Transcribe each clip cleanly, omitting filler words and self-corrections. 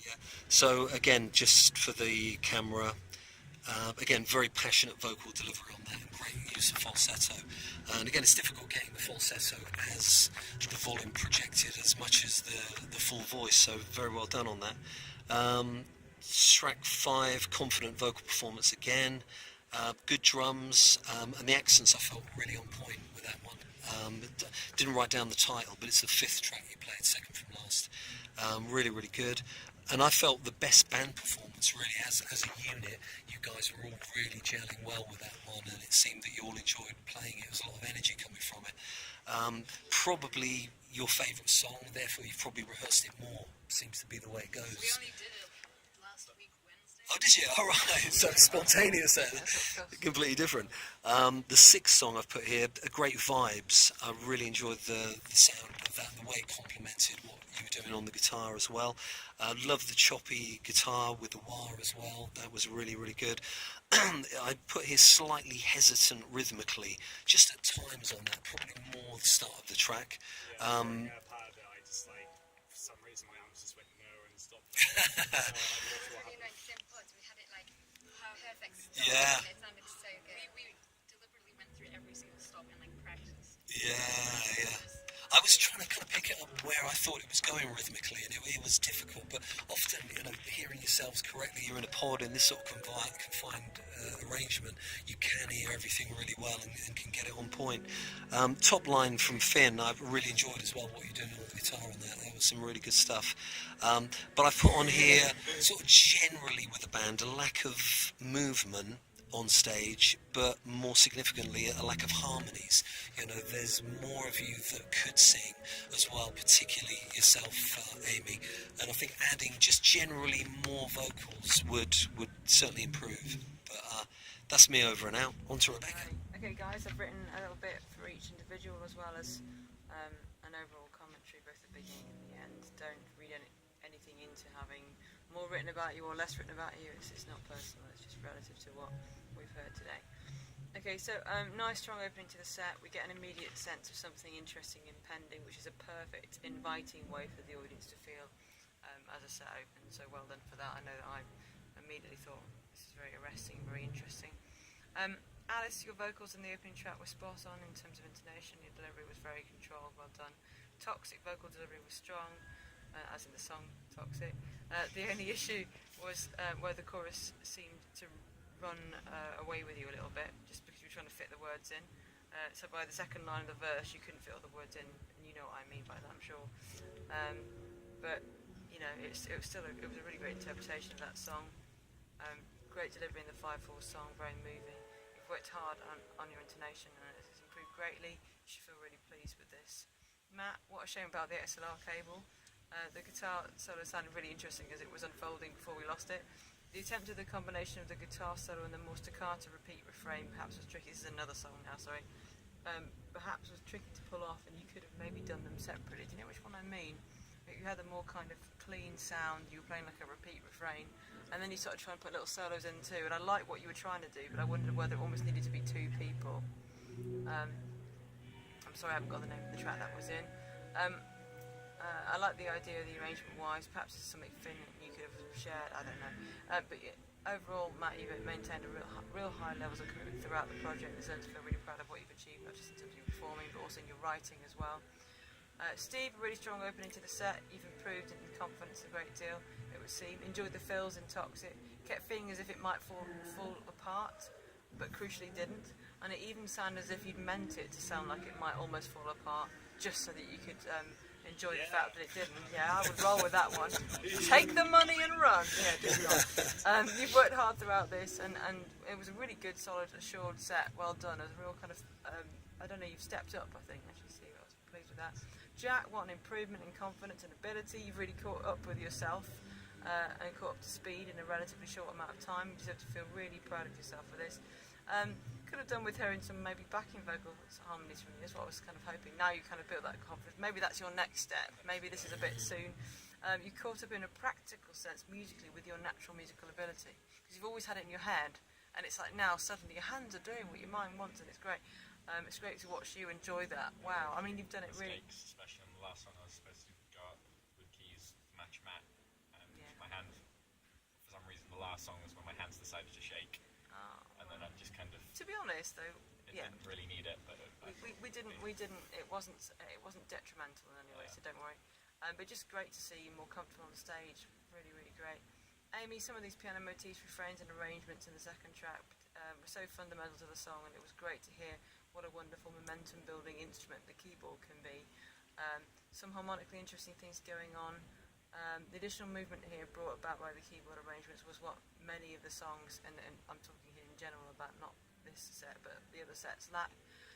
Yeah. So again, just for the camera, again, very passionate vocal delivery on that, and great use of falsetto. And again, it's difficult getting the falsetto as the volume projected as much as the full voice. So very well done on that. Track 5, confident vocal performance again. Good drums, and the accents I felt really on point with that one. Didn't write down the title, but it's the 5th track you played, second from last. Really, really good. And I felt the best band performance really as a unit. You guys were all really gelling well with that one, and it seemed that you all enjoyed playing it. There was a lot of energy coming from it. Probably your favourite song, therefore you've probably rehearsed it more. Seems to be the way it goes. We only did it last week, Wednesday. Oh, did you? All right. So spontaneous then. Completely different. The 6th song I've put here, great vibes. I really enjoyed the sound of that, the way it complemented what you were doing on the guitar as well. Love the choppy guitar with the wah as well. That was really, really good. I put here slightly hesitant rhythmically, just at times on that, probably more the start of the track. I just like, for some reason my arms just went no and stopped. Really like sim pods. We had it like perfect stop. Yeah. And it sounded so good. We deliberately went through every single stop and like practiced. Yeah. I was trying to kind of pick it up where I thought it was going rhythmically, and it was difficult. But often, hearing yourselves correctly, you're in a pod in this sort of confined arrangement. You can hear everything really well and can get it on point. Top line from Finn, I've really enjoyed as well what you're doing on the guitar on that. That was some really good stuff. But I've put on here, sort of generally with the band, a lack of movement on stage, but more significantly a lack of harmonies. There's more of you that could sing as well, particularly yourself, Amy, and I think adding just generally more vocals would certainly improve. But that's me over and out. On to Rebecca. Okay guys, I've written a little bit for each individual as well as an overall commentary, both the beginning and the end. Don't read anything into having more written about you or less written about you. It's not personal, it's just relative to what we've heard today. Okay, so nice strong opening to the set. We get an immediate sense of something interesting impending, which is a perfect inviting way for the audience to feel as a set opens. So well done for that. I know that I immediately thought this is very arresting, very interesting. Alice, your vocals in the opening track were spot on in terms of intonation. Your delivery was very controlled, well done. Toxic vocal delivery was strong, as in the song Toxic. The only issue was where the chorus seemed to run away with you a little bit, just because you were trying to fit the words in. So by the second line of the verse, you couldn't fit all the words in, and you know what I mean by that, I'm sure. But it was a really great interpretation of that song. Great delivery in the 5/4 song, very moving. You've worked hard on your intonation, and it has improved greatly. You should feel really pleased with this. Matt, what a shame about the XLR cable. The guitar solo sounded really interesting as it was unfolding before we lost it. The attempt of the combination of the guitar solo and the more staccato repeat refrain perhaps was tricky. This is another song now, sorry. Perhaps was tricky to pull off, and you could have maybe done them separately. Do you know which one I mean? You had a more kind of clean sound, you were playing like a repeat refrain, and then you sort of try and put little solos in too, and I like what you were trying to do, but I wondered whether it almost needed to be 2 people. I'm sorry I haven't got the name of the track that was in. I like the idea of the arrangement-wise. Perhaps it's something Finn you could have shared, I don't know. But overall, Matt, you've maintained a real high levels of commitment throughout the project. Deserve to feel really proud of what you've achieved, not just in terms of your performing, but also in your writing as well. Steve, a really strong opening to the set. You've improved in confidence a great deal, it would seem. Enjoyed the fills in Toxic. Kept feeling as if it might fall apart, but crucially didn't. And it even sounded as if you'd meant it to sound like it might almost fall apart, just so that you could enjoy the fact that it didn't. Yeah, I would roll with that one. Take the money and run. Yeah, just not. You've worked hard throughout this, and it was a really good, solid, assured set. Well done. It was a real kind of, I don't know, you've stepped up, I think, actually, Steve. I was pleased with that. Jack, what an improvement in confidence and ability. You've really caught up with yourself and caught up to speed in a relatively short amount of time. You deserve to feel really proud of yourself for this. Could have done with hearing some maybe backing vocal harmonies from you. That's what I was kind of hoping. Now you kind of built that confidence. Maybe that's your next step. Maybe this is a bit soon. You caught up in a practical sense musically with your natural musical ability, because you've always had it in your head, and it's like now suddenly your hands are doing what your mind wants, and it's great. It's great to watch you enjoy that. Wow, I mean, you've done it really. Especially on the last song, I was supposed to go up with keys to match Matt, and my hands last song was when my hands decided to shake, and then I just kind of To be honest, though, didn't really need it, but we didn't. It wasn't detrimental in any way, so don't worry. But just great to see you more comfortable on the stage. Really, really great. Amy, some of these piano motifs, refrains, and arrangements in the second track were so fundamental to the song, and it was great to hear what a wonderful momentum-building instrument the keyboard can be. Some harmonically interesting things going on. The additional movement here brought about by the keyboard arrangements was what many of the songs, and I'm talking here in general about not this set, but the other sets, lack.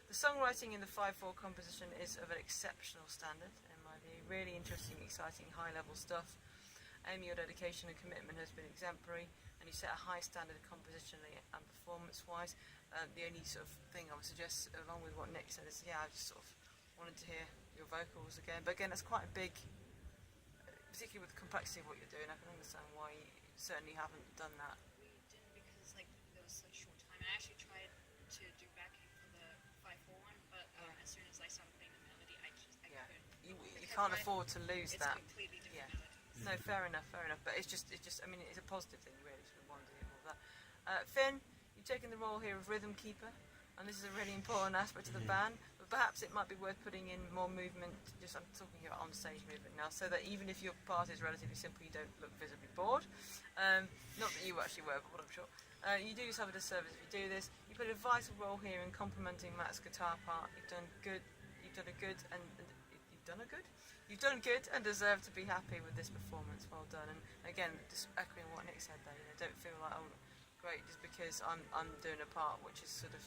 The songwriting in the 5/4 composition is of an exceptional standard, in my view. Really interesting, exciting, high-level stuff. Amy, your dedication and commitment has been exemplary, and you set a high standard compositionally and performance-wise. The only sort of thing I would suggest, along with what Nick said, is I just sort of wanted to hear your vocals again. But again, that's quite a big, particularly with the complexity of what you're doing. I can understand why you certainly haven't done that. We didn't because like there was such short time. I actually tried to do backing for the 5/4 one, but as soon as I started playing the melody, I couldn't. You Because can't my- afford to lose It's that. a completely different Yeah. melody. No, fair enough. But it's just. I mean, it's a positive thing, really. So we want to hear more of that. Finn, you've taken the role here of rhythm keeper, and this is a really important aspect of the band. But perhaps it might be worth putting in more movement. I'm talking here on stage movement now, so that even if your part is relatively simple, you don't look visibly bored. Not that you actually were, but what I'm sure. You do yourself a disservice if you do this. You played a vital role here in complementing Matt's guitar part. You've done good. You've done good and deserve to be happy with this performance. Well done. And again, just echoing what Nick said there, don't feel like, oh, great, just because I'm doing a part which is sort of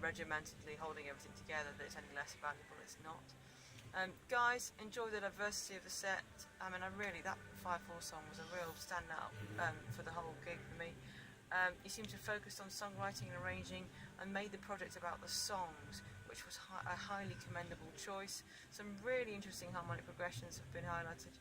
regimentedly holding everything together, that it's any less valuable. It's not. Guys, enjoy the diversity of the set. I mean, that 5/4 song was a real standout for the whole gig for me. You seem to focus on songwriting and arranging and made the project about the songs, which was a highly commendable choice. Some really interesting harmonic progressions have been highlighted.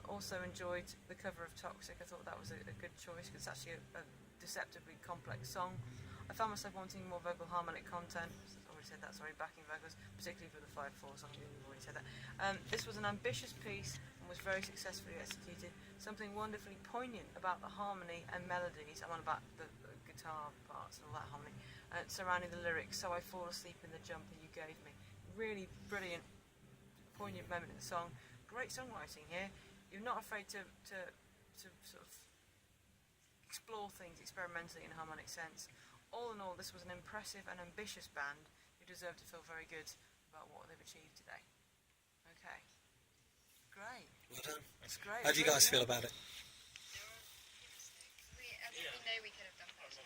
Also enjoyed the cover of Toxic. I thought that was a good choice because it's actually a deceptively complex song. I found myself wanting more vocal harmonic content. I've already said that, sorry, backing vocals, particularly for the 5/4 song. I've already said that. This was an ambitious piece and was very successfully executed. Something wonderfully poignant about the harmony and melodies. I'm on about the guitar parts and all that harmony surrounding the lyrics. So I fall asleep in the jumper you gave me. Really brilliant, poignant moment in the song. Great songwriting here. You're not afraid to sort of explore things experimentally in a harmonic sense. All in all, this was an impressive and ambitious band who deserve to feel very good about what they've achieved today. Okay. Great. Well done. That's great. How do you guys feel about it? We know we could have done better.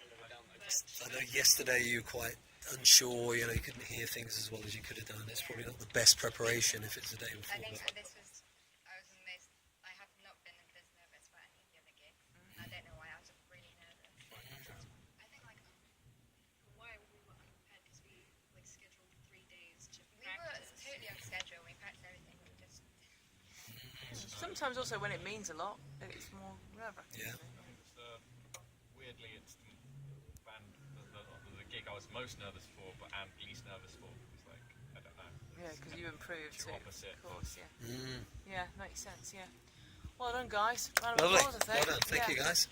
I know yesterday you were quite unsure, you couldn't hear things as well as you could have done. It's probably not the best preparation if it's the day before. I think but this was. I have not been this nervous for any of the other gigs. I don't know why I was really nervous. I think why we were unprepared because we scheduled 3 days to practice. We were totally on schedule. We practiced everything. We just. Sometimes also when it means a lot, it's more nerve-wracking. Yeah. weirdly, it's the band, the gig I was most nervous for, and least nervous for. It's like, I don't know. Yeah, because you improved It's too. opposite. Of course, yeah. Mm. Yeah, makes sense, yeah. Well done, guys. Round of Lovely. applause, I think. Well done. Thank Yeah. you, guys.